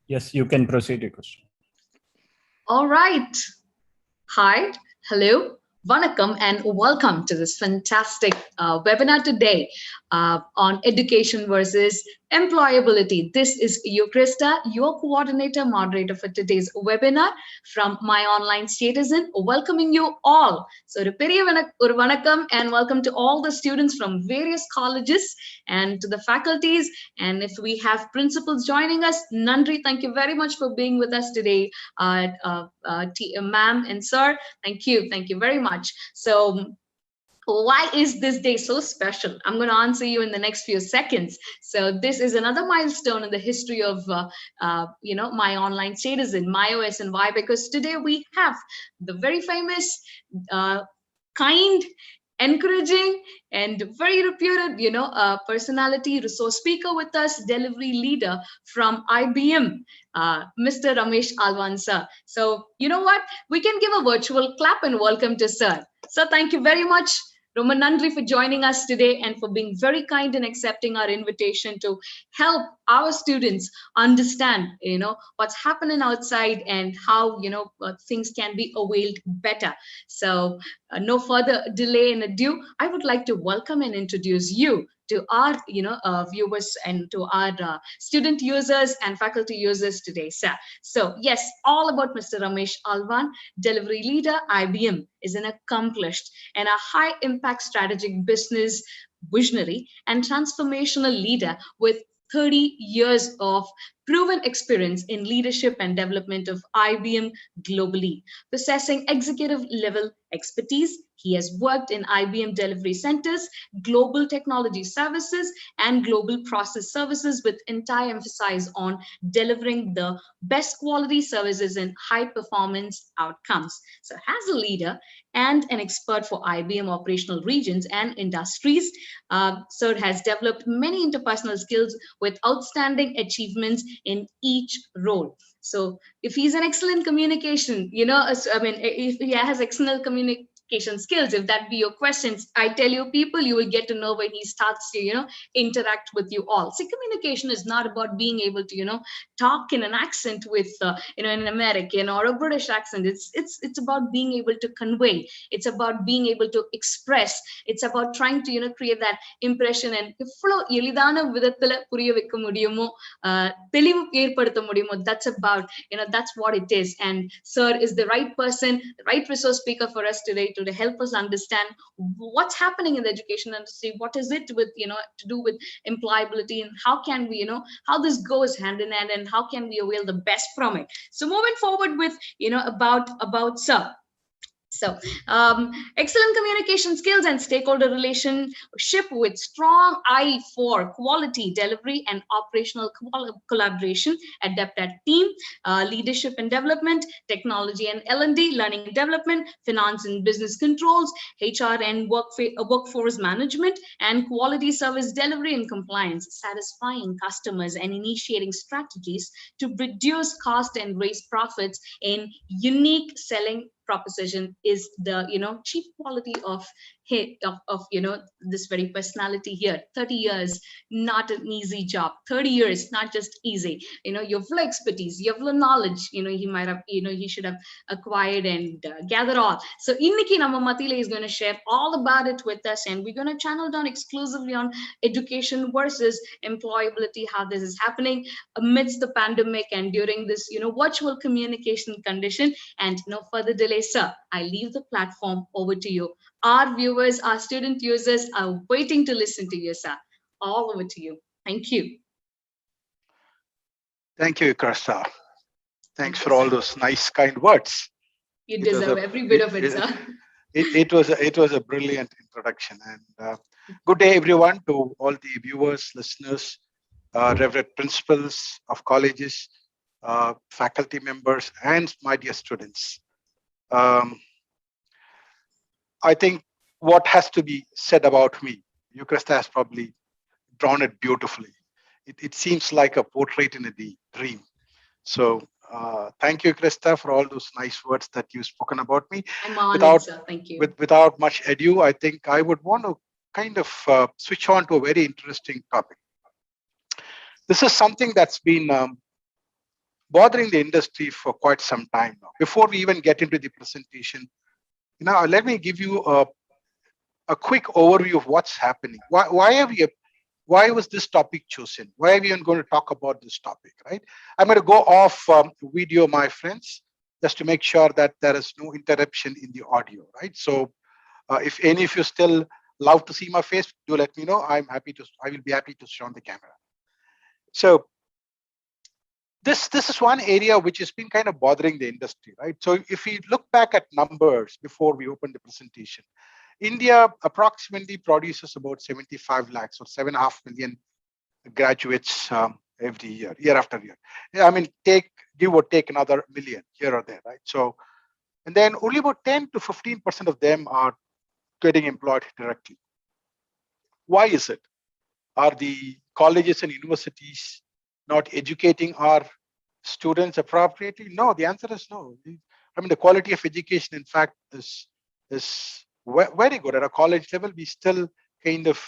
Yes, you can proceed your question. All right. Hi, hello, vanakkam, and welcome to this fantastic webinar today on education versus employability. This is you, Krista, your coordinator, moderator for today's webinar from My Online Citizen, welcoming you all. So, ஒரு vanakkam and welcome to all the students from various colleges and to the faculties. And if we have principals joining us, Nandri, thank you very much for being with us today, ma'am and sir. Thank you very much. So why is this day so special? I'm going to answer you in the next few seconds. So this is another milestone in the history of My Online Citizen, MyOS, and why? Because today we have the very famous, kind, encouraging, and very reputed personality, resource speaker with us, delivery leader from IBM, Mr. Ramesh Alwan sir. So you know what, we can give a virtual clap and welcome to sir. So thank you very much, Roman Nandri, for joining us today and for being very kind and accepting our invitation to help our students understand, what's happening outside and how, things can be availed better. So no further delay and ado, I would like to welcome and introduce you to our viewers and to our student users and faculty users today, sir. So yes, all about Mr. Ramesh Alwan, delivery leader, IBM, is an accomplished and a high impact strategic business visionary and transformational leader with 30 years of proven experience in leadership and development of IBM globally. Possessing executive level expertise, he has worked in IBM delivery centers, global technology services, and global process services with entire emphasis on delivering the best quality services and high performance outcomes. So as a leader and an expert for IBM operational regions and industries, Sir has developed many interpersonal skills with outstanding achievements in each role. So if he's an excellent communication, if he has excellent communication skills, if that be your questions, I tell you, people, you will get to know when he starts to, interact with you all. See, communication is not about being able to, talk in an accent with, an American or a British accent. It's about being able to convey. It's about being able to express. It's about trying to, create that impression and எளிதான விதத்துல புரிய வைக்க முடியுமோ, தெளிவு ஏற்படுத்த முடியுமோ, that's about, that's what it is. And sir is the right person, the right resource speaker for us today to help us understand what's happening in the education industry, what is it with, to do with employability, and how can we, how this goes hand in hand, and how can we avail the best from it. So moving forward with, about sir. So, excellent communication skills and stakeholder relationship with strong eye for quality delivery and operational collaboration, adept at team, leadership and development, technology and L&D, learning and development, finance and business controls, HR and workforce management, and quality service delivery and compliance, satisfying customers and initiating strategies to reduce cost and raise profits in unique selling proposition is the chief quality of this very personality here. 30 years, not an easy job. 30 years, not just easy. Your full expertise, your full knowledge, he might have, he should have acquired and gathered all. So Inniki Nama Matile is going to share all about it with us, and we're going to channel down exclusively on education versus employability, how this is happening amidst the pandemic and during this virtual communication condition. And no further delay, sir, I leave the platform over to you. Our viewers, our student users are waiting to listen to you, sir. All over to you. Thank you. Thank you, Krista. Thanks for all those nice, kind words. You deserve every bit of it, sir. It was a brilliant introduction. And good day, everyone, to all the viewers, listeners, reverend principals of colleges, faculty members, and my dear students. I think what has to be said about me, Krista has probably drawn it beautifully. It seems like a portrait in a dream. So thank you, Krista, for all those nice words that you've spoken about me. I'm honored, sir. Thank you. Without much ado, I think I would want to kind of switch on to a very interesting topic. This is something that's been bothering the industry for quite some time now. Before we even get into the presentation, let me give you a quick overview of what's happening. Why was this topic chosen? Why are we even going to talk about this topic, right? I'm going to go off video, my friends, just to make sure that there is no interruption in the audio, right? So if any of you still love to see my face, do let me know. I will be happy to show on the camera. So this is one area which has been kind of bothering the industry, right? So if we look back at numbers before we open the presentation, India approximately produces about 75 lakhs or 7.5 million graduates every year, year after year. Yeah, I mean, give or take another million here or there, right? So, and then only about 10 to 15% of them are getting employed directly. Why is it? Are the colleges and universities not educating our students appropriately? No, the answer is no. I mean, the quality of education, in fact, is very good. At a college level, we still kind of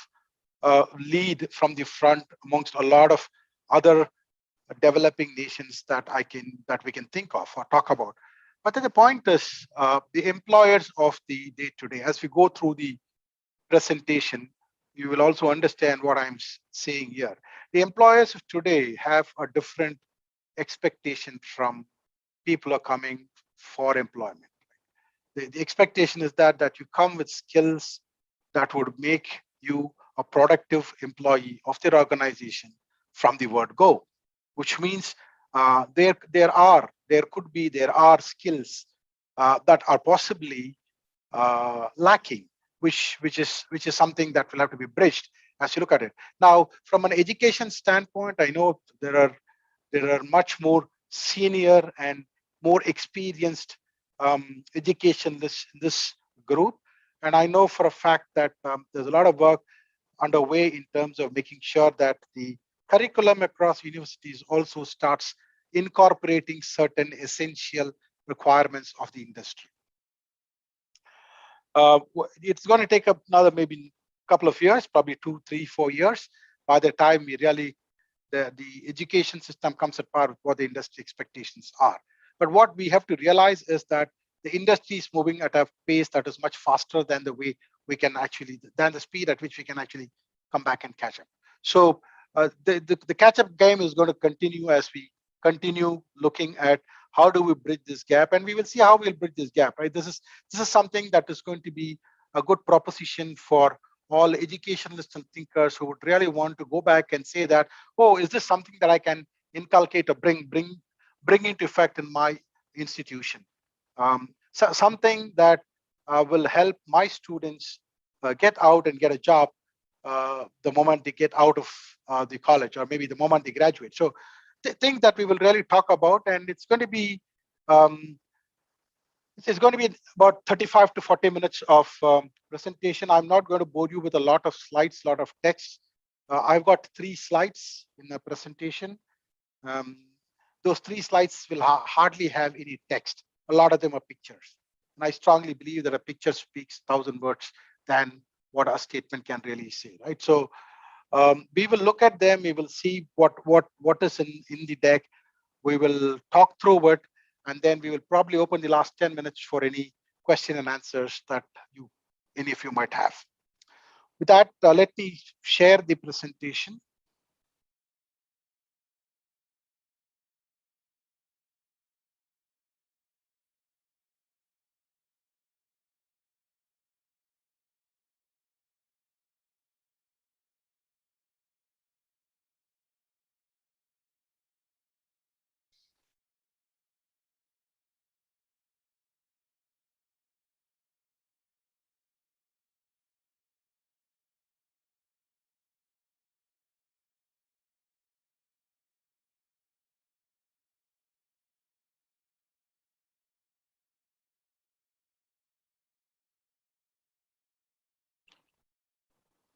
lead from the front amongst a lot of other developing nations that we can think of or talk about. But then the point is, the employers of the day today, as we go through the presentation, you will also understand what I'm saying here. The employers of today have a different expectation from people who are coming for employment. The expectation is that you come with skills that would make you a productive employee of their organization from the word go, which means there are skills that are possibly lacking, which is something that will have to be bridged as you look at it. Now, from an education standpoint, I know there are much more senior and more experienced educationalists in this group, and I know for a fact that there's a lot of work underway in terms of making sure that the curriculum across universities also starts incorporating certain essential requirements of the industry. It's going to take up another maybe couple of years, probably 2, 3, 4 years, by the time we really the education system comes at par with what the industry expectations are. But what we have to realize is that the industry is moving at a pace that is much faster than the speed at which we can actually come back and catch up. So the catch-up game is going to continue as we continue looking at how do we bridge this gap, and we will see how we'll bridge this gap, right? This is something that is going to be a good proposition for all educationalists and thinkers who would really want to go back and say that, oh, is this something that I can inculcate or bring into effect in my institution? So something that will help my students get out and get a job the moment they get out of the college, or maybe the moment they graduate. So things that we will really talk about, and it's going to be about 35 to 40 minutes of presentation. I'm not going to bore you with a lot of slides, lot of text. I've got 3 slides in the presentation. Um, those 3 slides will hardly have any text. A lot of them are pictures. And I strongly believe that a picture speaks 1,000 words than what a statement can really say, right? So we will look at them. We will see what is in the deck. We will talk through it, and then we will probably open the last 10 minutes for any question and answers that any of you might have. With that, let me share the presentation.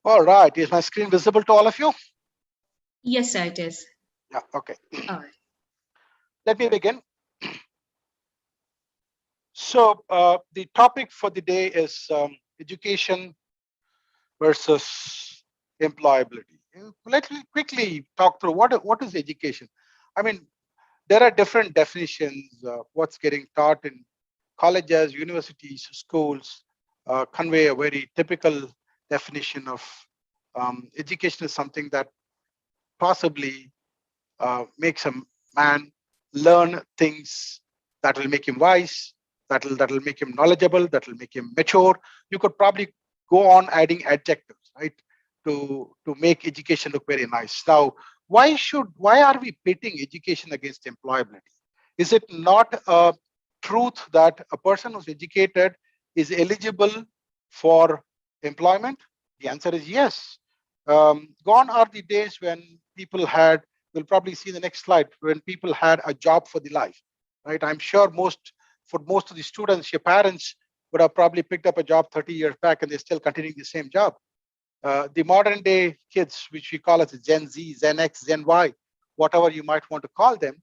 All right, is my screen visible to all of you? Yes, sir, it is. Yeah, okay. All right. Let me begin. So the topic for the day is education versus employability. Let me quickly talk through what is education. I mean, There are different definitions. What's getting taught in colleges, universities, schools convey a very typical definition of education is something that possibly makes a man learn things that will make him wise, that will make him knowledgeable, that will make him mature. You could probably go on adding adjectives, right, to make education look very nice. Now, why are we pitting education against employability? Is it not a truth that a person who's educated is eligible for employment? The answer is yes. Gone are the days when people had, we'll probably see the next slide, when people had a job for the life, right? I'm sure for most of the students, your parents would have probably picked up a job 30 years back and they're still continuing the same job. The modern day kids, which we call as Gen Z, Gen X, Gen Y, whatever you might want to call them,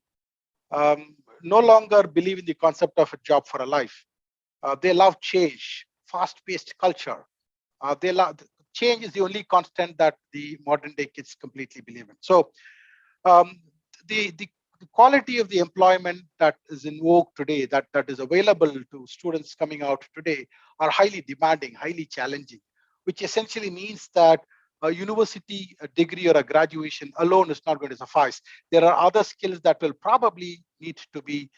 no longer believe in the concept of a job for a life. They love change, fast-paced culture. They love change is the only constant that the modern day kids completely believe in. So um, the quality of the employment that is in vogue today, that is available to students coming out today, are highly demanding, highly challenging, which essentially means that a university a degree or a graduation alone is not going to suffice. There are other skills that will probably need to be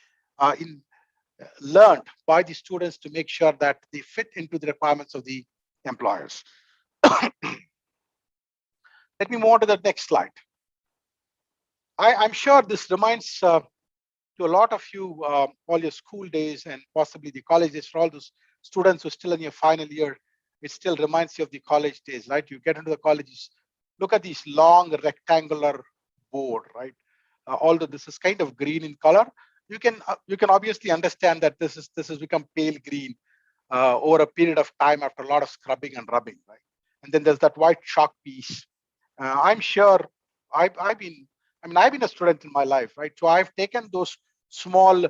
learned by the students to make sure that they fit into the requirements of the employers. Let me move on to the next slide. I'm sure this reminds to a lot of you all your school days and possibly the college days. For all those students who are still in your final year, it still reminds you of the college days, right? You get into the colleges, look at these long rectangular board, right? Although this is kind of green in color, you can obviously understand that this has become pale green over a period of time after a lot of scrubbing and rubbing, right? And then there's that white chalk piece. I'm sure I've been, I've been a student in my life, right? So I've taken those small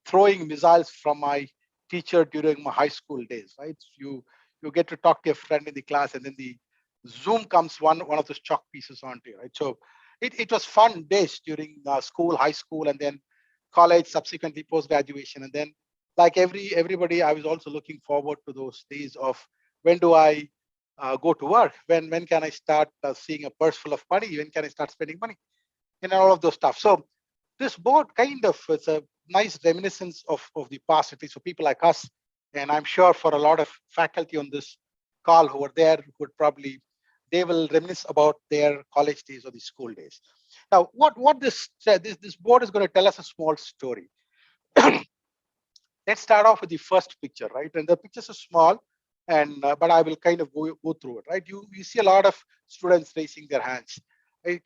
throwing missiles from my teacher during my high school days, right? You get to talk to your friend in the class, and then the Zoom comes one of those chalk pieces onto you, right? So it was fun days during school, high school, and then college, subsequently post graduation, and then like everybody, I was also looking forward to those days of when do I go to work? When can I start seeing a purse full of money? When can I start spending money? And all of those stuff. So this board kind of it's a nice reminiscence of the past, at least for people like us. And I'm sure for a lot of faculty on this call who are there would probably they will reminisce about their college days or the school days. Now, what this board is going to tell us a small story. Let's start off with the first picture, right? And the pictures are small, and but I will kind of go through it, right? You see a lot of students raising their hands. It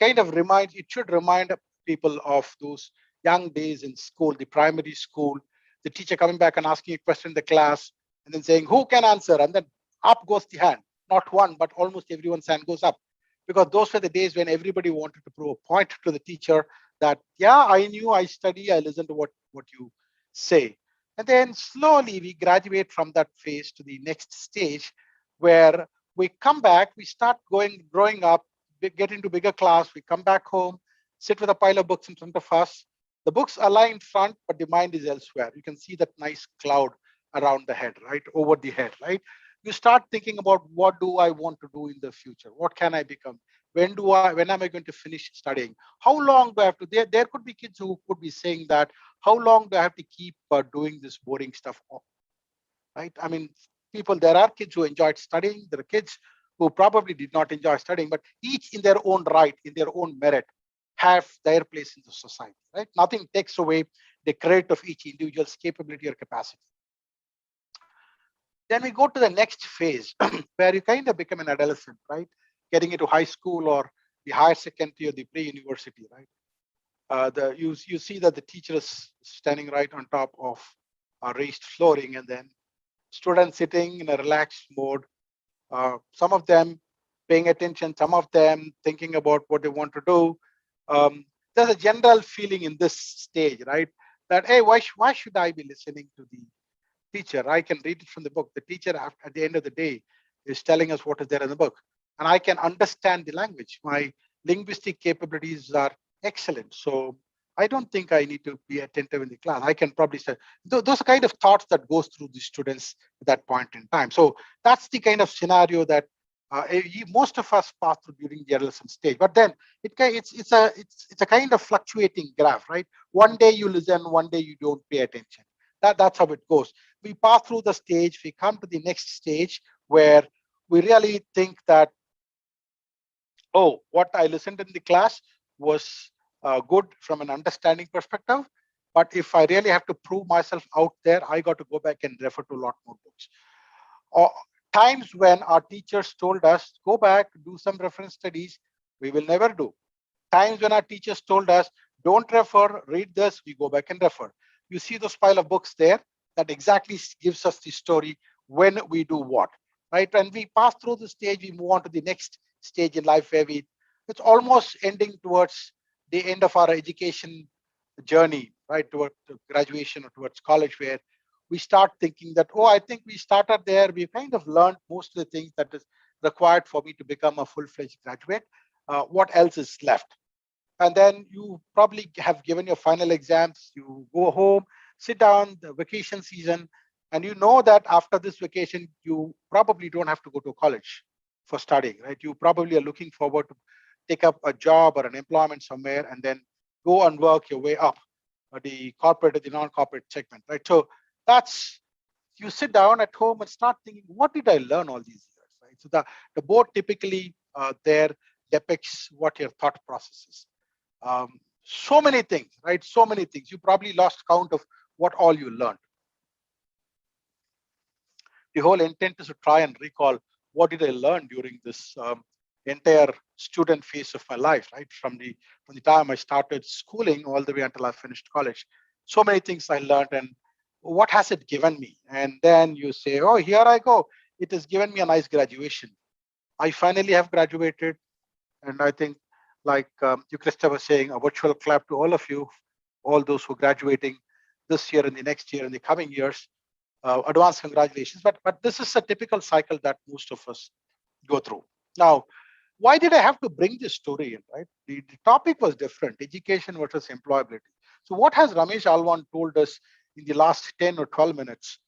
should remind people of those young days in school, the primary school, the teacher coming back and asking a question in the class, and then saying, who can answer? And then up goes the hand, not one, but almost everyone's hand goes up. Because those were the days when everybody wanted to prove a point to the teacher that, yeah, I knew, I study, I listen to what you say. And then slowly we graduate from that phase to the next stage where we come back, we start growing up, get into bigger class, we come back home, sit with a pile of books in front of us. The books are lying in front, but the mind is elsewhere. You can see that nice cloud around the head, right? Over the head, right? You start thinking about what do I want to do in the future? What can I become? When am I going to finish studying? How long do I have to, there could be kids who could be saying that, how long do I have to keep doing this boring stuff, right? I mean, there are kids who enjoyed studying. There are kids who probably did not enjoy studying, but each in their own right, in their own merit, have their place in the society, right? Nothing takes away the credit of each individual's capability or capacity. Then we go to the next phase where you kind of become an adolescent, right? Getting into high school or the higher secondary or the pre-university, right? You see that the teacher is standing right on top of a raised flooring, and then students sitting in a relaxed mode. Some of them paying attention, some of them thinking about what they want to do. There's a general feeling in this stage, right? That, hey, why should I be listening to the teacher? I can read it from the book. The teacher, at the end of the day, is telling us what is there in the book. And I can understand the language. My linguistic capabilities are excellent. So I don't think I need to be attentive in the class. I can probably say those are kind of thoughts that goes through the students at that point in time. So that's the kind of scenario that most of us pass through during the adolescent stage. But then it's a kind of fluctuating graph, right? One day you listen, one day you don't pay attention. That's how it goes. We pass through the stage, we come to the next stage where we really think that, oh, what I listened in the class was good from an understanding perspective. But if I really have to prove myself out there, I got to go back and refer to a lot more books. Or times when our teachers told us, go back, do some reference studies, we will never do. Times when our teachers told us, don't refer, read this, we go back and refer. You see those pile of books there? That exactly gives us the story when we do what, right? When we pass through the stage, we move on to the next stage in life where it's almost ending towards the end of our education journey, right, toward graduation or towards college, where we start thinking that, oh, I think we started there. We kind of learned most of the things that is required for me to become a full-fledged graduate. What else is left? And then you probably have given your final exams. You go home, sit down, the vacation season, and you know that after this vacation, you probably don't have to go to college for studying, right? You probably are looking forward to take up a job or an employment somewhere and then go and work your way up the corporate or the non-corporate segment, right? So that's, you sit down at home and start thinking, what did I learn all these years, right? So the board typically there depicts what your thought process is. So many things, right? So many things. You probably lost count of what all you learned. The whole intent is to try and recall what did I learn during this entire student phase of my life, right? From the time I started schooling all the way until I finished college. So many things I learned, and what has it given me? And then you say, oh, here I go. It has given me a nice graduation. I finally have graduated. And I think, like you, Krista, was saying, a virtual clap to all of you, all those who are graduating this year and the next year and the coming years. Advanced congratulations. But this is a typical cycle that most of us go through. Now, why did I have to bring this story in, right? The topic was different, education versus employability. So what has Ramesh Alwan told us in the last 10 or 12 minutes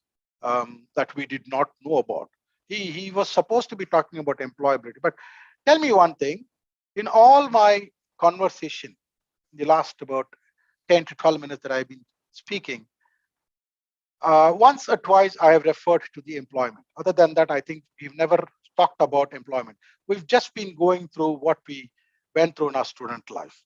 that we did not know about? He was supposed to be talking about employability. But tell me one thing, in all my conversation, in the last about 10 to 12 minutes that I've been speaking, once or twice I have referred to the employment. Other than that, I think we've never talked about employment. We've just been going through what we went through in our student life.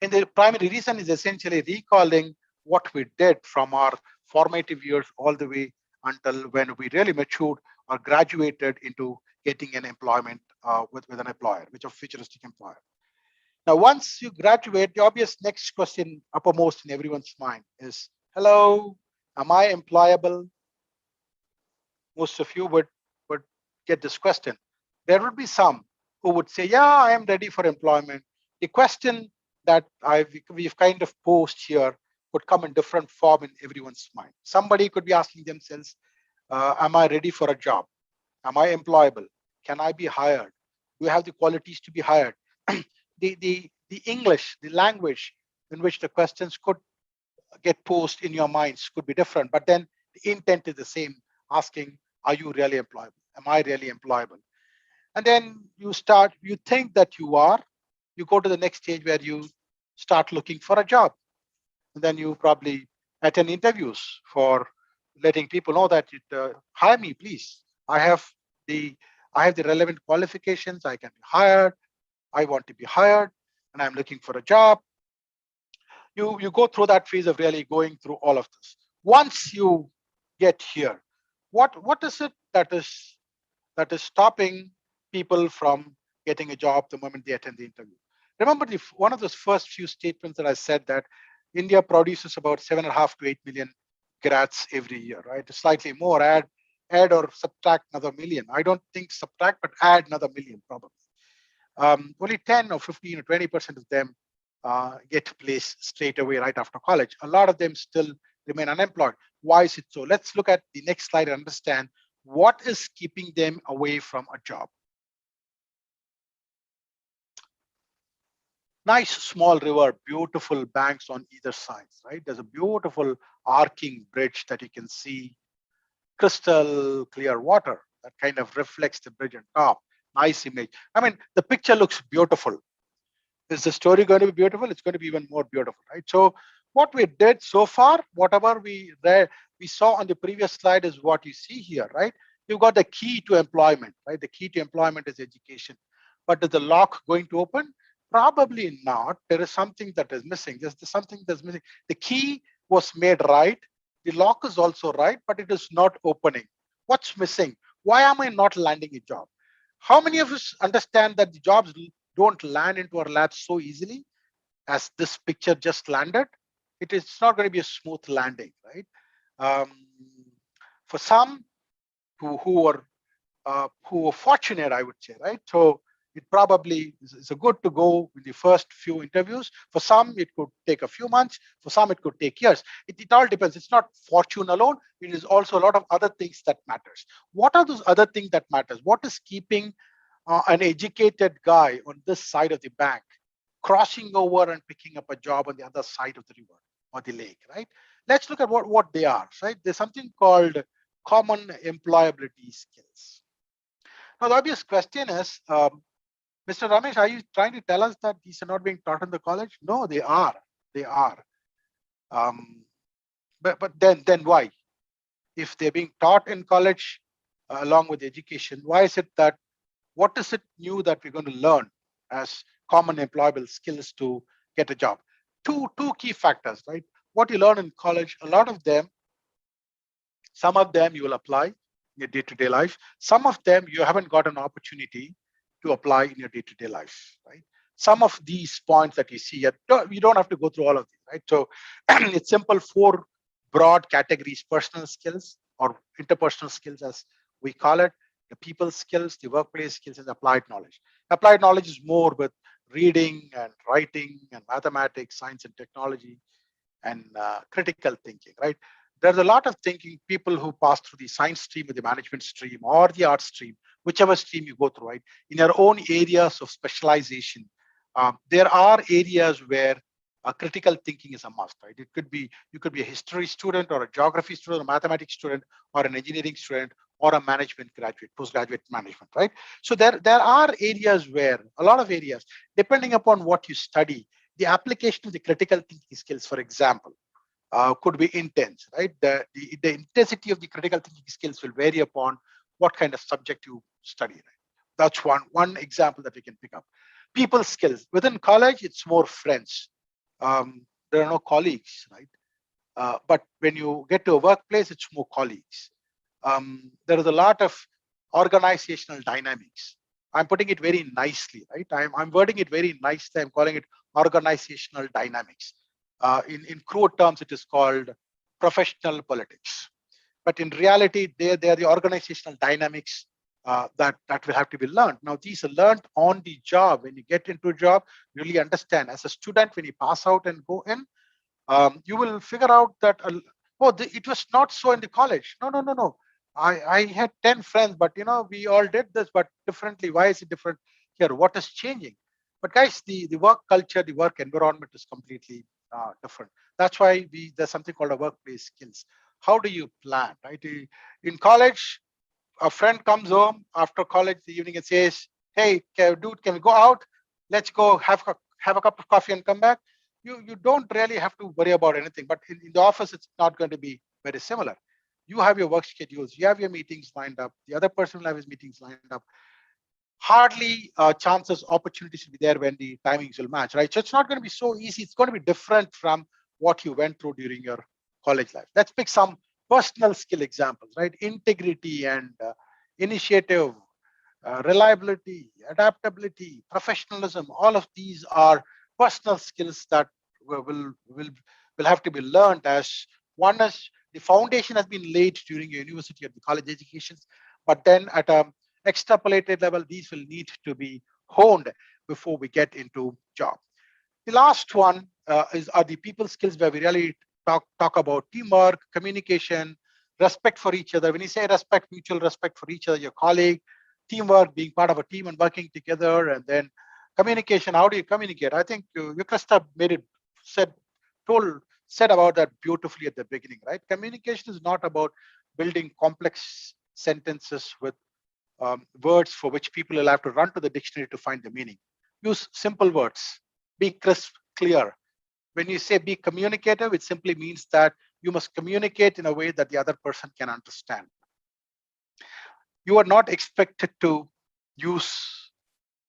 And the primary reason is essentially recalling what we did from our formative years all the way until when we really matured or graduated into getting an employment with an employer, which is a futuristic employer. Now, once you graduate, the obvious next question uppermost in everyone's mind is, hello, am I employable? Most of you would get this question. There would be some who would say, yeah, I am ready for employment. The question that we've kind of posed here could come in different form in everyone's mind. Somebody could be asking themselves, am I ready for a job? Am I employable? Can I be hired? Do I have the qualities to be hired? The English, the language in which the questions could get posed in your minds could be different, but then the intent is the same, asking, are you really employable? Am I really employable? And then you think that you are, you go to the next stage where you start looking for a job. And then you probably attend interviews for letting people know that hire me, please. I have the relevant qualifications. I can be hired. I want to be hired, and I'm looking for a job. You go through that phase of really going through all of this. Once you get here, what is it that is stopping people from getting a job the moment they attend the interview? Remember, one of those first few statements that I said, that India produces about 7.5 to 8 million grads every year, right? Slightly more. Add or subtract another million. I don't think subtract, but add another million probably. Only 10 or 15 or 20% of them get placed straight away right after college. A lot of them still remain unemployed. Why is it so? Let's look at the next slide and understand what is keeping them away from a job. Nice small river, beautiful banks on either sides, right? There's a beautiful arcing bridge that you can see, crystal clear water that kind of reflects the bridge on top. Nice image. I mean, the picture looks beautiful. Is the story going to be beautiful? It's going to be even more beautiful, right? So what we did so far, whatever we read, we saw on the previous slide is what you see here, right? You've got the key to employment, right? The key to employment is education. But is the lock going to open? Probably not. There is something that is missing. There's something that's missing. The key was made right. The lock is also right, but it is not opening. What's missing? Why am I not landing a job? How many of us understand that the jobs don't land into our laps so easily as this picture just landed? It is not going to be a smooth landing, right? Um, for some who were fortunate, I would say, right? So it probably is a good to go in the first few interviews. For some, it could take a few months. For some, it could take years. It all depends. It's not fortune alone. It is also a lot of other things that matters. What are those other things that matters? What is keeping an educated guy on this side of the bank crossing over and picking up a job on the other side of the river or the lake, right? Let's look at what they are, right? There's something called common employability skills. Now, the obvious question is, Mr. Ramesh, are you trying to tell us that these are not being taught in the college? No, they are. They are. Um, but then why? If they're being taught in college along with education, why is it that what is it new that we're going to learn as common employable skills to get a job? Two key factors, right? What you learn in college, a lot of them, some of them you will apply in your day-to-day life. Some of them you haven't got an opportunity to apply in your day-to-day life, right? Some of these points that you see, you don't have to go through all of these, right? So it's simple four broad categories: personal skills or interpersonal skills, as we call it, the people skills, the workplace skills, and applied knowledge. Applied knowledge is more with reading and writing and mathematics, science and technology, and critical thinking, right? There's a lot of thinking people who pass through the science stream or the management stream or the art stream, whichever stream you go through, right? In your own areas of specialization, there are areas where critical thinking is a must, right? It could be, you could be a history student or a geography student, or a mathematics student, or an engineering student, or a management graduate, postgraduate management, right? So there are areas where, a lot of areas, depending upon what you study, the application of the critical thinking skills, for example, could be intense, right? The intensity of the critical thinking skills will vary upon what kind of subject you study, right? That's one example that we can pick up. People skills. Within college, it's more friends. There are no colleagues, right? But when you get to a workplace, it's more colleagues. There is a lot of organizational dynamics. I'm putting it very nicely, right? I'm wording it very nicely. I'm calling it organizational dynamics. In crude terms, it is called professional politics. But in reality, they are the organizational dynamics that will have to be learned. Now, these are learned on the job. When you get into a job, you really understand. As a student, when you pass out and go in, you will figure out that, it was not so in the college. No. I had 10 friends, but we all did this, but differently. Why is it different here? What is changing? But guys, the work culture, the work environment is completely different. That's why there's something called a workplace skills. How do you plan, right? In college, a friend comes home after college the evening and says, "Hey, dude, can we go out? Let's go have a cup of coffee and come back." You don't really have to worry about anything. But in the office, it's not going to be very similar. You have your work schedules, you have your meetings lined up, the other person will have his meetings lined up. Hardly chances, opportunities will be there when the timings will match, right? So it's not going to be so easy. It's going to be different from what you went through during your college life. Let's pick some personal skill examples, right? Integrity and initiative, reliability, adaptability, professionalism. All of these are personal skills that will have to be learned. As one is, the foundation has been laid during your university or the college educations, but then at a extrapolated level, these will need to be honed before we get into job. The last one are the people skills, where we really talk about teamwork, communication, respect for each other. When you say respect, mutual respect for each other, your colleague, teamwork, being part of a team and working together, and then Communication, how do you communicate? I think Yukrista made it, said, said about that beautifully at the beginning, right? Communication is not about building complex sentences with words for which people will have to run to the dictionary to find the meaning. Use simple words, be crisp, clear. When you say be communicative, it simply means that you must communicate in a way that the other person can understand. You are not expected to use,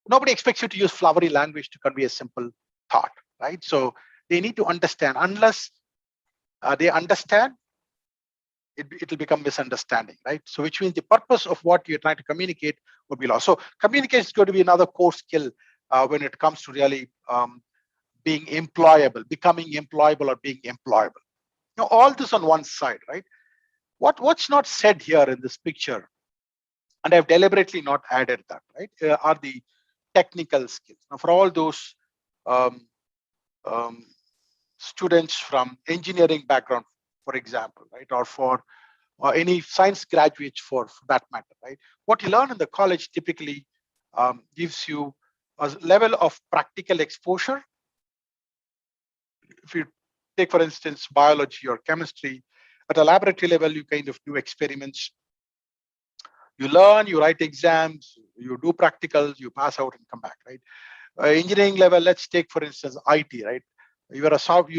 nobody expects you to use flowery language to convey a simple thought, right? So they need to understand. Unless they understand, it'll become misunderstanding, right? So which means the purpose of what you're trying to communicate will be lost. So communication is going to be another core skill when it comes to really being employable, becoming employable, or being employable. Now, all this on one side, right? What's not said here in this picture, and I've deliberately not added that, right, are the technical skills. Now, for all those um, um, students from engineering background, for example, right, or for any science graduates for that matter, right? What you learn in the college typically gives you a level of practical exposure. If you take, for instance, biology or chemistry, at a laboratory level, you kind of do experiments. You learn, you write exams, you do practicals, you pass out and come back, right? Engineering level, let's take, for instance, IT, right? You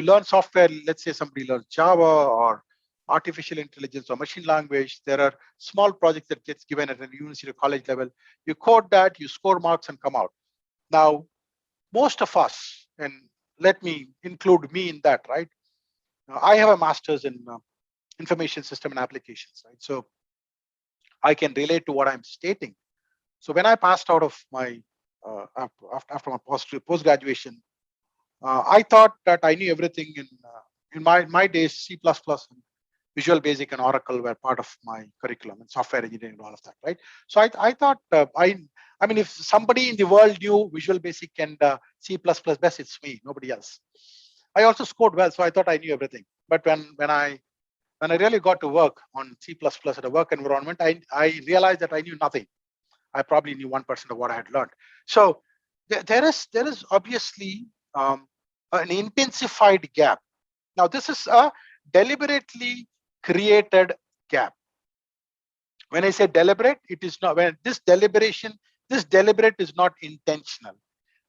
learn software, let's say somebody learns Java or artificial intelligence or machine language. There are small projects that gets given at a university or college level. You code that, you score marks and come out. Now, most of us, and let me include me in that, right? Now, I have a master's in information system and applications, right? So I can relate to what I'm stating. So when I passed out of my, after my post graduation, I thought that I knew everything in my days. C++, and Visual Basic, and Oracle were part of my curriculum, and software engineering and all of that, right? So I thought I mean, if somebody in the world knew Visual Basic and C++ best, it's me, nobody else. I also scored well, so I thought I knew everything. But when I really got to work on C++ at a work environment, I realized that I knew nothing. I probably knew 1% of what I had learned. So there is obviously an intensified gap. Now, this is a deliberately created gap. When I say deliberate, it is not. When this deliberate is not intentional.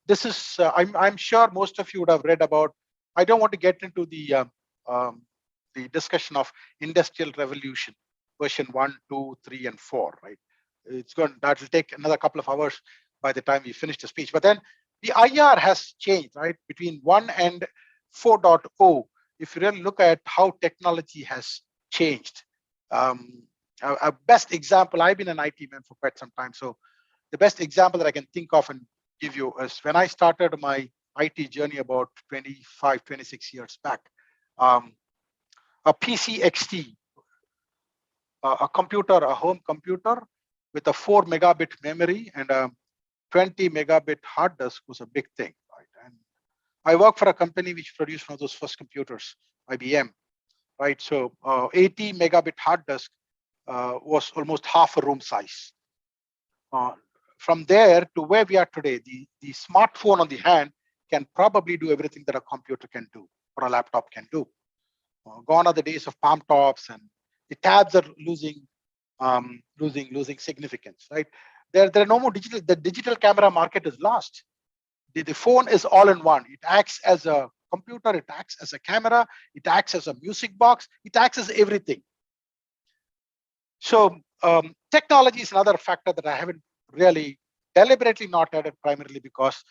This is. I'm sure most of you would have read about. I don't want to get into the discussion of Industrial Revolution, version 1, 2, 3, and 4. Right. It's going. That will take another couple of hours by the time we finish the speech. But then the IR has changed, right, between 1 and 4.0. If you really look at how technology has changed. A best example, I've been an IT man for quite some time. So the best example that I can think of and give you is when I started my IT journey about 25, 26 years back. A PC XT, a computer, a home computer with a 4 megabit memory and a 20 megabit hard disk was a big thing, right? And I work for a company which produced one of those first computers, IBM, right? So 80 megabit hard disk was almost half a room size. From there to where we are today, the smartphone on the hand can probably do everything that a computer can do or a laptop can do. Gone are the days of palm tops, and the tabs are losing significance, right? There are no more digital. The digital camera market is lost. The phone is all in one. It acts as a computer, it acts as a camera, it acts as a music box, it acts as everything. So technology is another factor that I haven't really deliberately not added, primarily because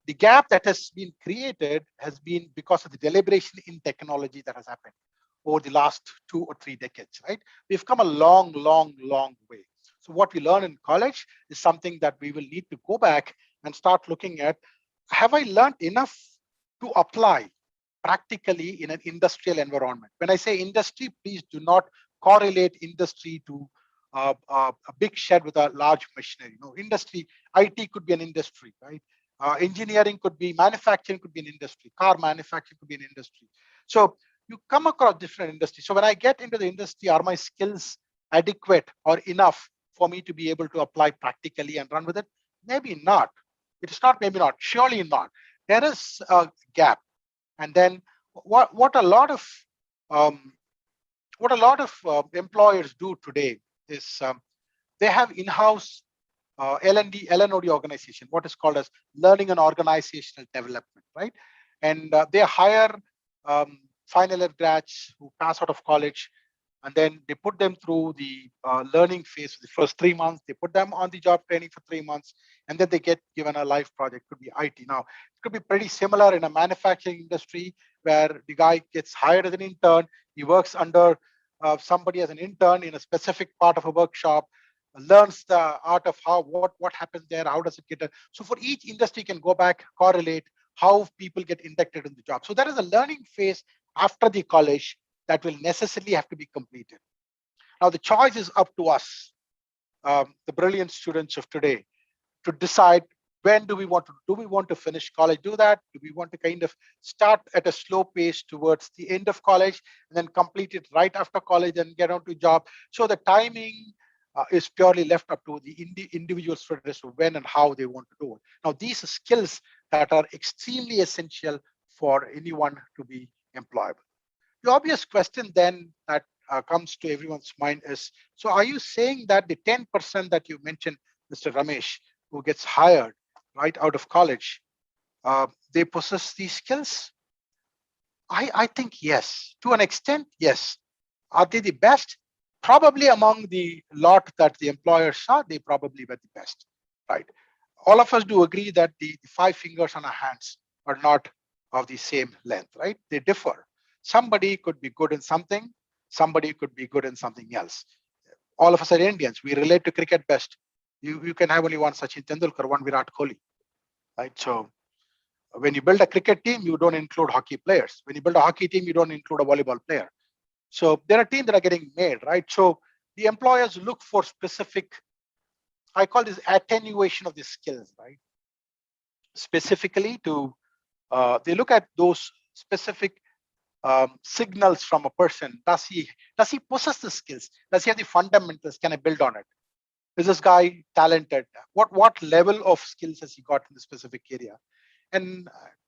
the gap that has been created has been because of the deliberation in technology that has happened over the last 2 or 3 decades, right? We've come a long, long, long way. So what we learn in college is something that we will need to go back and start looking at. Have I learned enough to apply practically in an industrial environment? When I say industry, please do not correlate industry to a big shed with a large machinery. No, industry, IT could be an industry, right? Engineering could be, manufacturing could be an industry, car manufacturing could be an industry. So you come across different industries. So when I get into the industry, are my skills adequate or enough for me to be able to apply practically and run with it? Maybe not. It's not, maybe not, surely not. There is a gap. And then what a lot of um, employers do today is they have in-house LNOD organization, what is called as learning and organizational development, right? And they hire final year grads who pass out of college, and then they put them through the learning phase for the first 3 months. They put them on the job training for 3 months, and then they get given a live project. Could be IT. Now, it could be pretty similar in a manufacturing industry where the guy gets hired as an intern. He works under somebody as an intern in a specific part of a workshop, learns the art of what happens there, how does it get done. So for each industry, can go back, correlate how people get inducted in the job. So there is a learning phase after the college that will necessarily have to be completed. Now the choice is up to us, the brilliant students of today, to decide when do we want to finish college, do that? Do we want to kind of start at a slow pace towards the end of college and then complete it right after college and get on to job? So the timing is purely left up to the individuals for when and how they want to do it. Now, these are skills that are extremely essential for anyone to be employable. The obvious question then that comes to everyone's mind is, so are you saying that the 10% that you mentioned, Mr. Ramesh, who gets hired right out of college, they possess these skills? I think yes. To an extent, yes. Are they the best? Probably among the lot that the employers saw, they probably were the best, right? All of us do agree that the 5 fingers on our hands are not of the same length, right? They differ. Somebody could be good in something, somebody could be good in something else. All of us are Indians. We relate to cricket best. You can have only one Sachin Tendulkar, one Virat Kohli, right? So when you build a cricket team, you don't include hockey players. When you build a hockey team, you don't include a volleyball player. So there are teams that are getting made, right? So the employers look for specific, I call this attenuation of the skills, right? Specifically to, they look at those specific signals from a person. Does he possess the skills? Does he have the fundamentals? Can I build on it? Is this guy talented? What level of skills has he got in the specific area? And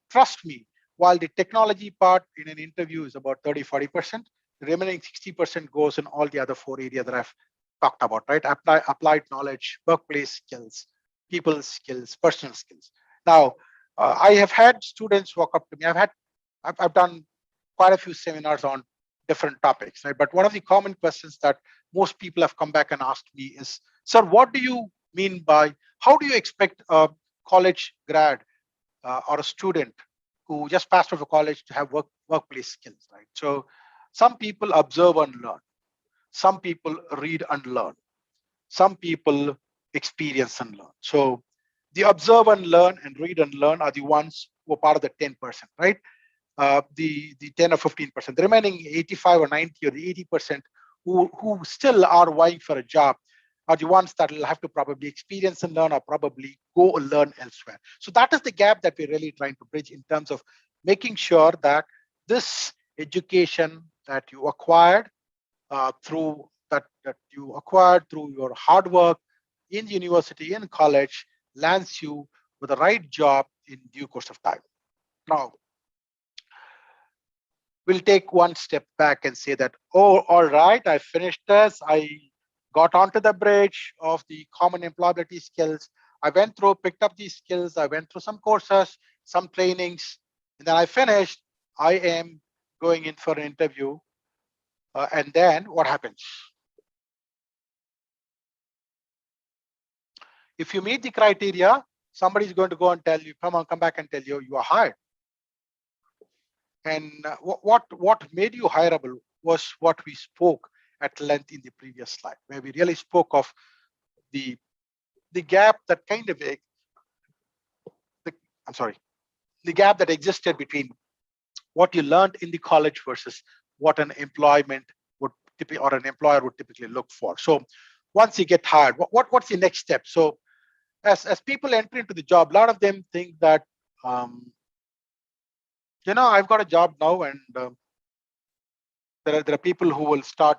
trust me, while the technology part in an interview is about 30-40%, the remaining 60% goes in all the other 4 areas that I've talked about, right? Applied knowledge, workplace skills, people skills, personal skills. Now, I have had students walk up to me. I've done quite a few seminars on different topics, right? But one of the common questions that most people have come back and asked me is, sir, what do you mean by, how do you expect a college grad or a student who just passed out of college to have workplace skills, right? So some people observe and learn. Some people read and learn. Some people experience and learn. So the observe and learn and read and learn are the ones who are part of the 10%, right? The 10 or 15%, the remaining 85 or 90 or the 80% who still are vying for a job are the ones that will have to probably experience and learn or probably go and learn elsewhere. So that is the gap that we're really trying to bridge in terms of making sure that this education that you acquired through your hard work in university, in college, lands you with the right job in due course of time. Now, we'll take one step back and say that, oh, all right, I finished this. I got onto the bridge of the common employability skills. I went through, picked up these skills. I went through some courses, some trainings, and then I finished. I am going in for an interview. And then what happens? If you meet the criteria, somebody's going to go and tell you, come back and tell you, you are hired. And what made you hireable was what we spoke at length in the previous slide, where we really spoke of the gap that kind of, the gap that existed between what you learned in the college versus what an employment would typically, or an employer would typically look for. So once you get hired, what's the next step? So as people enter into the job, a lot of them think that, I've got a job now, and there are people who will start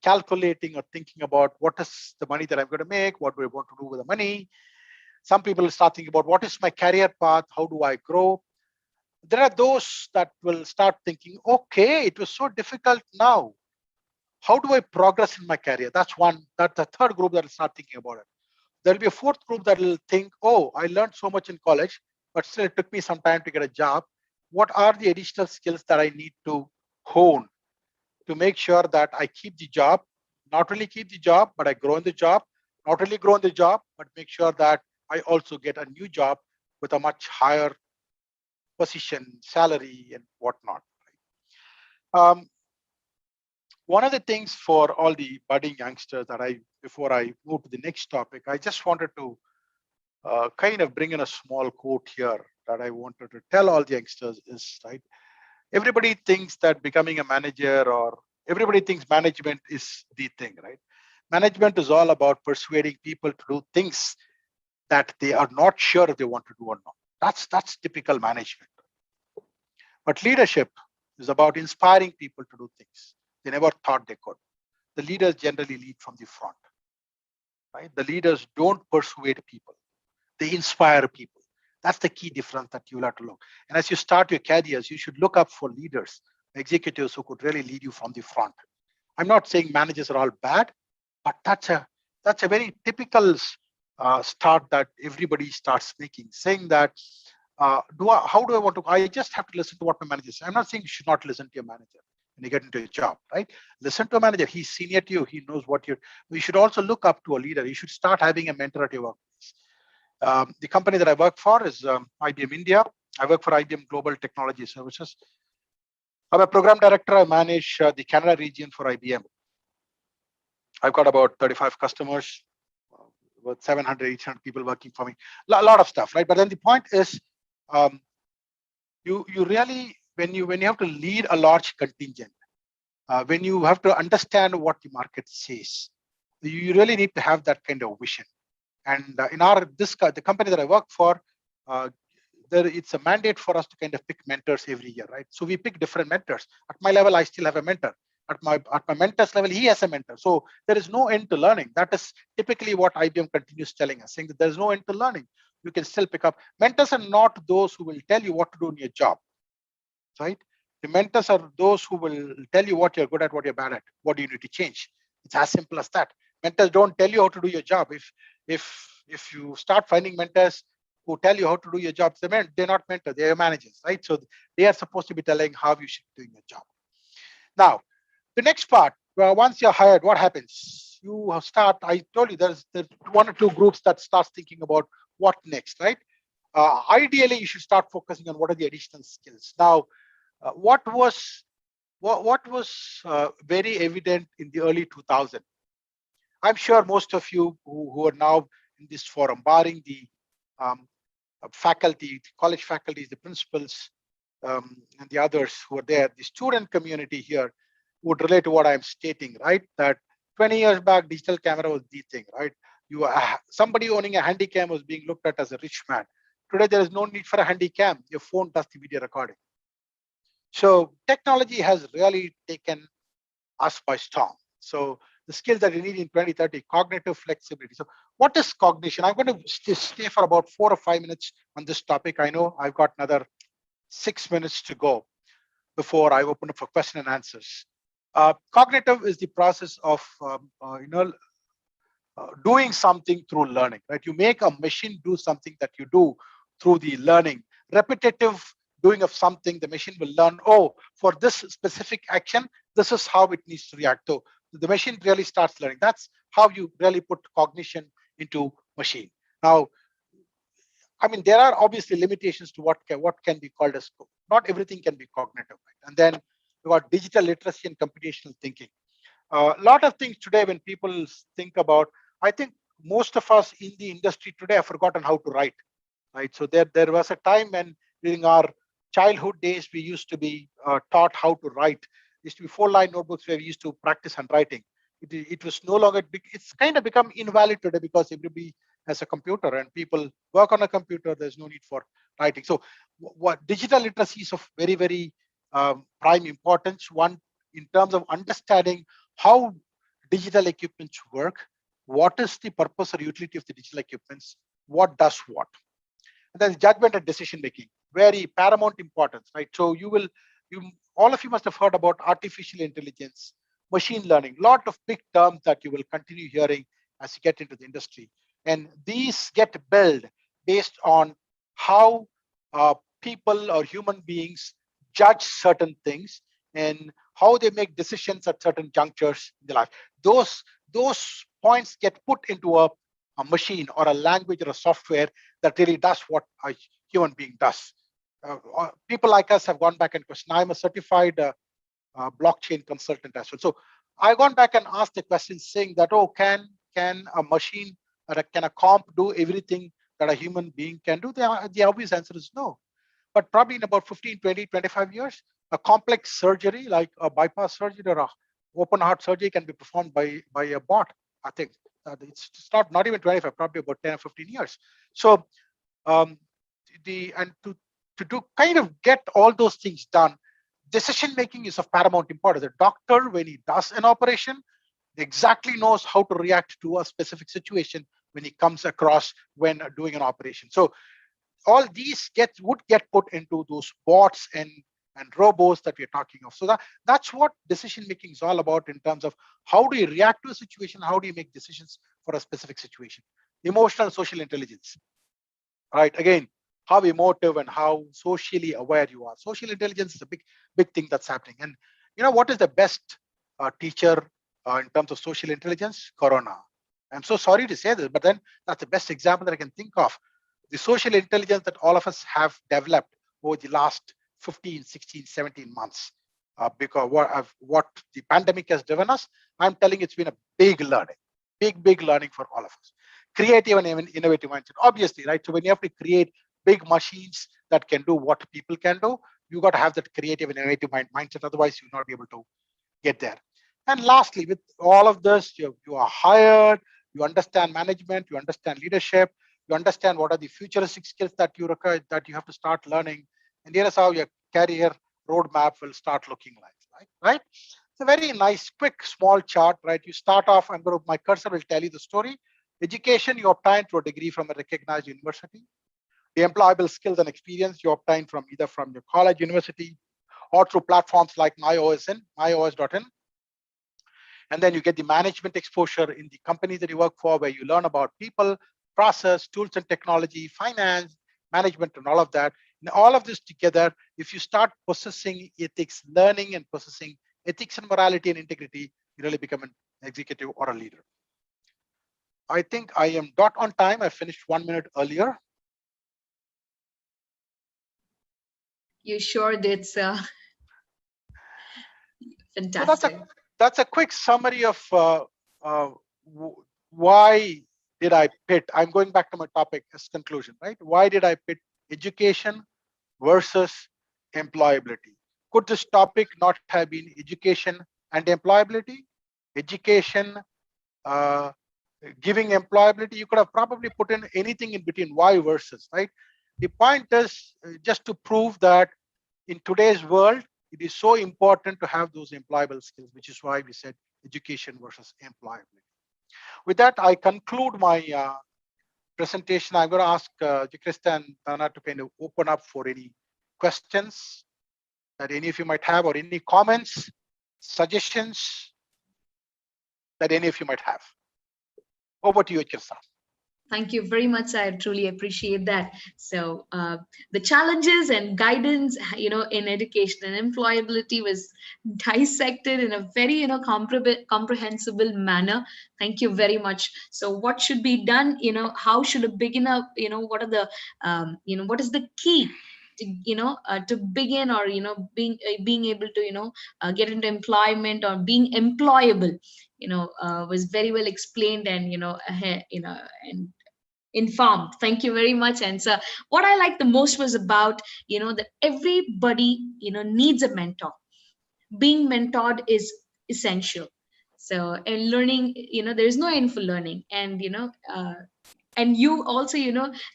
calculating or thinking about what is the money that I'm going to make, what we're going to do with the money. Some people start thinking about what is my career path? How do I grow? There are those that will start thinking, okay, it was so difficult now. How do I progress in my career? That's one. That's the third group that will start thinking about it. There'll be a fourth group that will think, oh, I learned so much in college, but still it took me some time to get a job. What are the additional skills that I need to hone to make sure that I keep the job, not really keep the job, but I grow in the job, not really grow in the job, but make sure that I also get a new job with a much higher position, salary, and whatnot. Um, One of the things for all the budding youngsters that before I move to the next topic, I just wanted to kind of bring in a small quote here that I wanted to tell all the youngsters is, right, everybody thinks that becoming a manager, or everybody thinks management is the thing, right? Management is all about persuading people to do things that they are not sure if they want to do or not. That's typical management. But leadership is about inspiring people to do things they never thought they could. The leaders generally lead from the front, right? The leaders don't persuade people, they inspire people. That's the key difference that you'll have to look. And as you start your careers, you should look up for leaders, executives who could really lead you from the front. I'm not saying managers are all bad, but that's a very typical start that everybody starts making, saying that how do I want to? I just have to listen to what my manager says. I'm not saying you should not listen to your manager when you get into a job, right? Listen to a manager. He's senior to you. He knows what you're. You should also look up to a leader. You should start having a mentor at your workplace. The company that I work for is IBM India. I work for IBM Global Technology Services. I'm a program director. I manage the Canada region for IBM. I've got about 35 customers, about 700, 800 people working for me. A lot of stuff, right? But then the point is, um, you really, when you have to lead a large contingent, when you have to understand what the market says, you really need to have that kind of vision. And in the company that I work for, it's a mandate for us to kind of pick mentors every year, right? So we pick different mentors. At my level, I still have a mentor. At my mentor's level, he has a mentor. So there is no end to learning. That is typically what IBM continues telling us, saying that there's no end to learning. You can still pick up. Mentors are not those who will tell you what to do in your job, right? The mentors are those who will tell you what you're good at, what you're bad at, what do you need to change. It's as simple as that. Mentors don't tell you how to do your job. If you start finding mentors who tell you how to do your job, they're not mentors, they're managers, right? So they are supposed to be telling how you should be doing your job. Now, the next part, once you're hired, what happens? You start, I told you there's one or two groups that starts thinking about what next, right? Ideally, you should start focusing on what are the additional skills. Now, what was very evident in the early 2000s? I'm sure most of you who are now in this forum, barring the faculty, the college faculties, the principals, and the others who are there, the student community here would relate to what I'm stating, right? That 20 years back, digital camera was the thing, right? Somebody owning a handy cam was being looked at as a rich man. Today, there is no need for a handy cam. Your phone does the video recording. So technology has really taken us by storm. So the skills that you need in 2030, cognitive flexibility. So what is cognition? I'm going to stay for about 4 or 5 minutes on this topic. I know I've got another 6 minutes to go before I open up for question and answers. Cognitive is the process of doing something through learning, right? You make a machine do something that you do through the learning. Repetitive doing of something, the machine will learn, oh, for this specific action, this is how it needs to react. So the machine really starts learning. That's how you really put cognition into machine. Now, I mean, there are obviously limitations to what can be called as code. Not everything can be cognitive. Right? And then we've got digital literacy and computational thinking. A lot of things today when people think about, I think most of us in the industry today have forgotten how to write, right? So there was a time when during our childhood days, we used to be taught how to write. There used to be 4-line notebooks where we used to practice handwriting. It was no longer, it's kind of become invalid today because everybody has a computer and people work on a computer. There's no need for writing. So what digital literacy is of very, very prime importance. One, in terms of understanding how digital equipments work, what is the purpose or utility of the digital equipments, what does what. And then judgment and decision making, very paramount importance, right? So you all of you must have heard about artificial intelligence, machine learning, lot of big terms that you will continue hearing as you get into the industry. And these get built based on how people or human beings judge certain things and how they make decisions at certain junctures in their life. Those points get put into a machine or a language or a software that really does what a human being does. People like us have gone back and questioned. I'm a certified blockchain consultant as well. So I gone back and asked the question saying that, oh, can a machine or can a comp do everything that a human being can do? The obvious answer is no. But probably in about 15, 20, 25 years, a complex surgery like a bypass surgery or a open heart surgery can be performed by a bot. I think it's not even 25, probably about 10 or 15 years. So um, to do kind of get all those things done, decision making is of paramount importance. The doctor, when he does an operation, exactly knows how to react to a specific situation when he comes across when doing an operation. So all these would get put into those bots and robots that we're talking of. So that's what decision making is all about in terms of how do you react to a situation, how do you make decisions for a specific situation. Emotional social intelligence, right? Again, how emotive and how socially aware you are. Social intelligence is a big thing that's happening. And you know what is the best teacher in terms of social intelligence? Corona. I'm so sorry to say this, but then that's the best example that I can think of. The social intelligence that all of us have developed over the last 15, 16, 17 months. Because what the pandemic has driven us, I'm telling you, it's been a big learning, big learning for all of us. Creative and even innovative mindset, obviously, right? So when you have to create big machines that can do what people can do, you got to have that creative and innovative mindset. Otherwise, you'll not be able to get there. And lastly, with all of this, you are hired, you understand management, you understand leadership, you understand what are the futuristic skills that you require, that you have to start learning. And here is how your career roadmap will start looking like, right? It's a very nice, quick, small chart, right? You start off, my cursor will tell you the story. Education you obtain through a degree from a recognized university. The employable skills and experience you obtain from either from your college, university, or through platforms like myos.in. And then you get the management exposure in the companies that you work for, where you learn about people, process, tools and technology, finance, management, and all of that. And all of this together, if you start possessing ethics, learning and possessing ethics and morality and integrity, you really become an executive or a leader. I think I am dot on time. I finished 1 minute earlier. You sure did, sir. So Fantastic. that's a quick summary of why did I pit. I'm going back to my topic as conclusion, right? Why did I pit education versus employability? Could this topic not have been education and employability? Education giving employability, you could have probably put in anything in between, why versus, right? The point is just to prove that in today's world, it is so important to have those employable skills, which is why we said education versus employability. With that, I conclude my presentation. I'm going to ask Jikrista and Dana to kind of open up for any questions that any of you might have, or any comments, suggestions that any of you might have. Over to you, Jikrista. Thank you very much. I truly appreciate that. So the challenges and guidance, in education and employability was dissected in a very, comprehensible manner. Thank you very much. So what should be done? How should a beginner, what are the, what is the key to begin, or being able to get into employment or being employable, was very well explained, and and informed. Thank you very much. And so what I like the most was about that everybody needs a mentor. Being mentored is essential. So, and learning, there is no end for learning. And and you also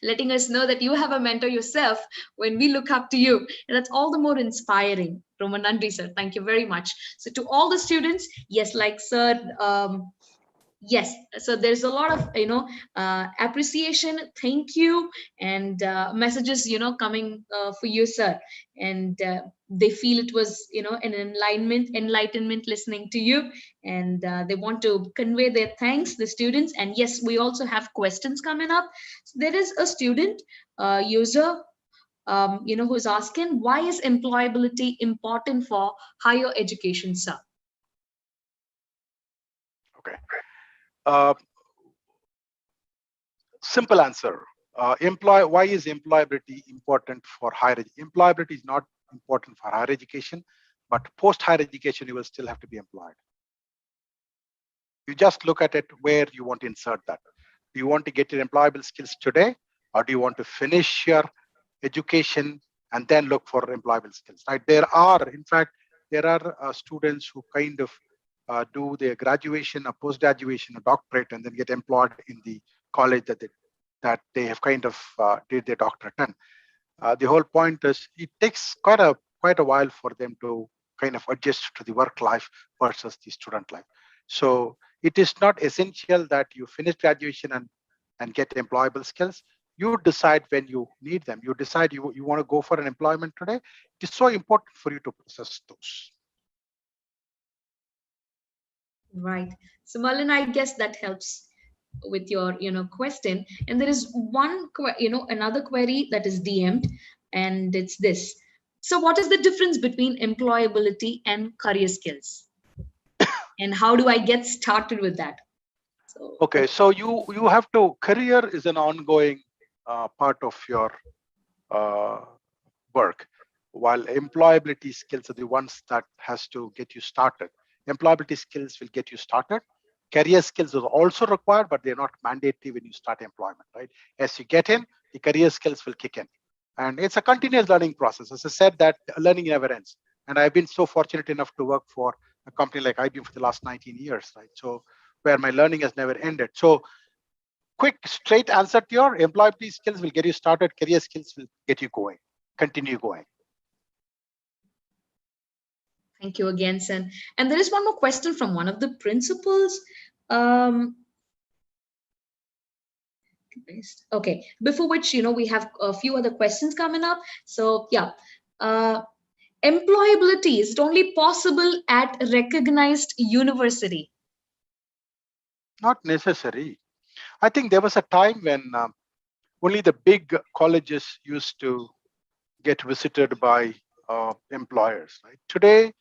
letting us know that you have a mentor yourself, when we look up to you, and that's all the more inspiring. Roman Nandri, sir, thank you very much. So to all the students, yes, like sir Yes, so there's a lot of appreciation, thank you, and messages coming for you, sir. And they feel it was an enlightenment listening to you, and they want to convey their thanks, the students. And yes, we also have questions coming up. So there is a student user who's asking, why is employability important for higher education, sir? Okay. Uh, Simple answer. Why is employability important for employability is not important for higher education, but post higher education, you will still have to be employed. You just look at it where you want to insert that. Do you want to get your employable skills today, or do you want to finish your education and then look for employable skills? Right? In fact, there are students who kind of do their graduation, a post-graduation, a doctorate, and then get employed in the college that they have kind of did their doctorate in. The whole point is it takes quite a while for them to kind of adjust to the work life versus the student life. So it is not essential that you finish graduation and get employable skills. You decide when you need them. You decide you want to go for an employment today. It is so important for you to possess those. Right. So, Malin, I guess that helps with your, question. And there is another query that is DM'd, and it's this. So, what is the difference between employability and career skills? And how do I get started with that? So, Okay, so you have to. Career is an ongoing part of your uh, work, while employability skills are the ones that has to get you started. Employability skills will get you started. Career skills are also required, but they're not mandatory when you start employment, right? As you get in, the career skills will kick in. And it's a continuous learning process. As I said, that learning never ends. And I've been so fortunate enough to work for a company like IBM for the last 19 years, right? So where my learning has never ended. So quick, straight answer to your employability skills will get you started. Career skills will get you going, continue going. thank you again, Sen. And there is one more question from one of the principals. Um, okay, before which, we have a few other questions coming up. So, yeah. Uh, Employability is it only possible at recognized university? Not necessary. I think there was a time when only the big colleges used to get visited by employers. Right? Today,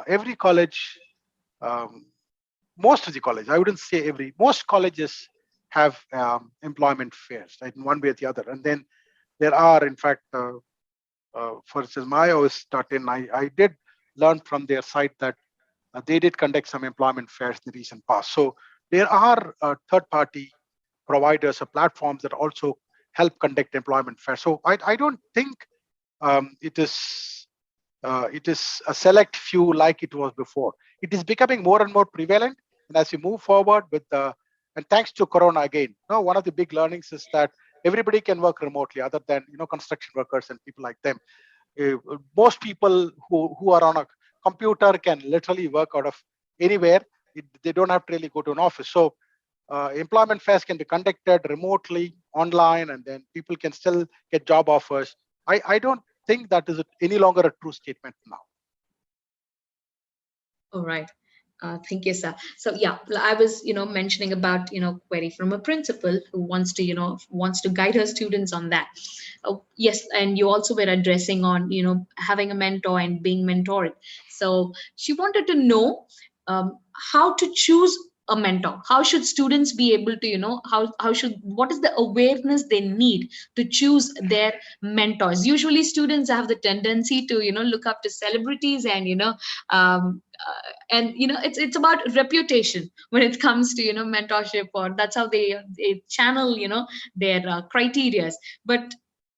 every college, um, most of the college, I wouldn't say every, most colleges have employment fairs, right, in one way or the other. And then there are, in fact, for instance, myos.in, I did learn from their site that they did conduct some employment fairs in the recent past. So there are third-party providers or platforms that also help conduct employment fairs. So I don't think it is a select few like it was before. It is becoming more and more prevalent. And as we move forward and thanks to Corona again, one of the big learnings is that everybody can work remotely other than, construction workers and people like them. Most people who are on a computer can literally work out of anywhere. They don't have to really go to an office. So employment fairs can be conducted remotely, online, and then people can still get job offers. I don't think that is any longer a true statement now. All right. Thank you, sir. So yeah, I was, mentioning about, query from a principal who wants to, wants to guide her students on that. Yes, and you also were addressing on, having a mentor and being mentored. So she wanted to know how to choose a mentor. How should students be able to, what is the awareness they need to choose their mentors? Usually students have the tendency to, look up to celebrities and, and it's about reputation when it comes to mentorship, or that's how they channel their criterias. But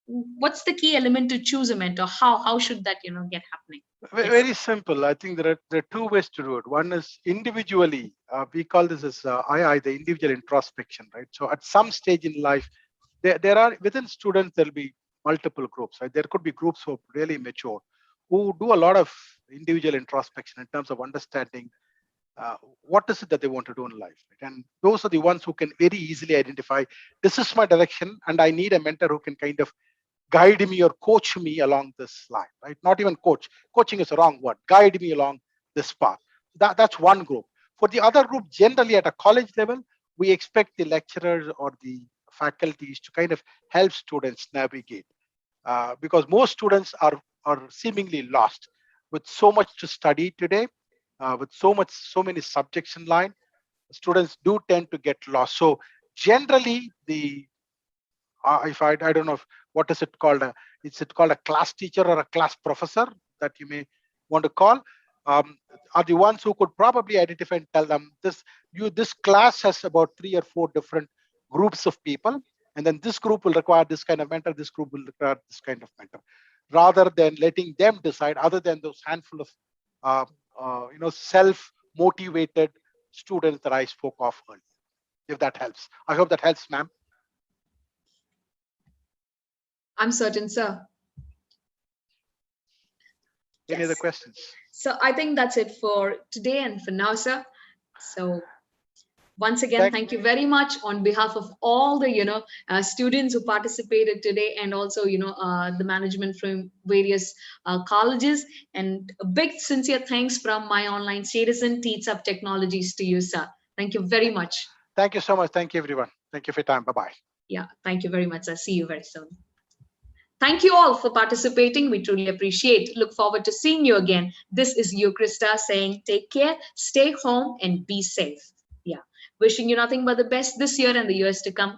what's the key element to choose a mentor? How should that get happening? Yes. Very simple. I think there are two ways to do it. One is individually. We call this as the individual introspection, right? So at some stage in life, there are within students there'll be multiple groups, right? There could be groups who are really mature, who do a lot of individual introspection in terms of understanding what is it that they want to do in life, right? And those are the ones who can very easily identify, this is my direction and I need a mentor who can kind of guide me or coach me along this line, right? Not even coach. Coaching is the wrong word. Guide me along this path. That's one group. For the other group, generally at a college level, we expect the lecturers or the faculties to kind of help students navigate, because most students are seemingly lost with so much to study today, with so many subjects in line. Students do tend to get lost. So generally, the if I don't know if, what is it called? Is it called a class teacher or a class professor that you may want to call? Um, are the ones who could probably identify and tell them this class has about 3 or 4 different groups of people, and then this group will require this kind of mentor, this group will require this kind of mentor, rather than letting them decide. Other than those handful of uh, self motivated students that I spoke of earlier. If that helps, I hope that helps, ma'am. I'm certain, sir. Any other Yes. questions? So I think that's it for today and for now, sir. So once again, Thank, thank you very much on behalf of all the students who participated today, and also the management from various colleges, and a big sincere thanks from my online citizen Teach Up Technologies to you, sir. Thank you very much. thank you so much. Thank you, everyone. Thank you for your time. Bye-bye. Yeah, thank you very much, sir. See you very soon. Thank you all for participating. We truly appreciate. Look forward to seeing you again. This is you, Krista, saying take care, stay home, and be safe. Yeah. Wishing you nothing but the best this year and the years to come.